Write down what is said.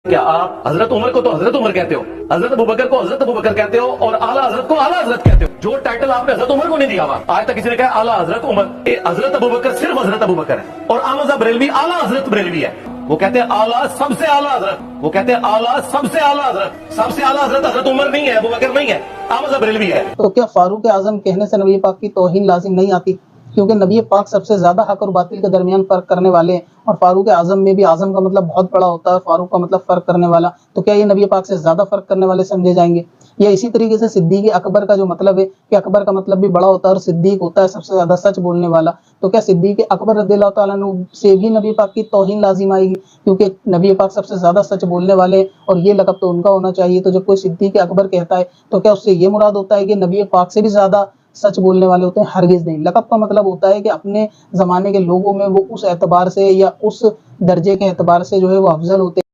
کیا آپ حضرت عمر کو تو حضرت عمر کہتے ہو، حضرت ابوبکر کو حضرت ابوبکر کہتے ہو، اور اعلیٰ حضرت کو اعلیٰ حضرت کہتے ہو؟ جو ٹائٹل آپ نے حضرت عمر کو نہیں دیا ہوا، آج تک کسی نے کہا اعلیٰ حضرت عمر؟ حضرت ابوبکر صرف حضرت ابوبکر ہے، اور احمد بریلوی اعلیٰ حضرت بریلوی ہے۔ وہ کہتے ہیں اعلیٰ سب سے اعلیٰ حضرت، وہ کہتے ہیں اعلیٰ سب سے اعلیٰ حضرت۔ سب سے اعلیٰ حضرت حضرت عمر نہیں ہے، ابوبکر نہیں ہے، احمد بریلوی ہے۔ تو کیا فاروق اعظم کہنے سے نبی پاک کی توہین لازم نہیں آتی؟ کیونکہ نبی پاک سب سے زیادہ حق اور باطل کے درمیان فرق کرنے والے ہیں، اور فاروق اعظم میں بھی اعظم کا مطلب بہت بڑا ہوتا ہے، فاروق کا مطلب فرق کرنے والا، تو کیا یہ نبی پاک سے زیادہ فرق کرنے والے سمجھے جائیں گے؟ یا اسی طریقے سے صدیق اکبر کا جو مطلب ہے کہ اکبر کا مطلب بھی بڑا ہوتا ہے، اور صدیق ہوتا ہے سب سے زیادہ سچ بولنے والا، تو کیا صدیق اکبر رضی اللہ تعالیٰ عنہ سے بھی نبی پاک کی توہین لازم آئے گی؟ کیونکہ نبی پاک سب سے زیادہ سچ بولنے والے ہیں، اور یہ لقب تو ان کا ہونا چاہیے۔ تو جب کوئی صدیق اکبر کہتا ہے تو کیا اس سے یہ مراد ہوتا ہے کہ نبی پاک سے بھی زیادہ سچ بولنے والے ہوتے ہیں؟ ہرگز نہیں۔ لقب کا مطلب ہوتا ہے کہ اپنے زمانے کے لوگوں میں وہ اس اعتبار سے یا اس درجے کے اعتبار سے جو ہے وہ افضل ہوتے ہیں۔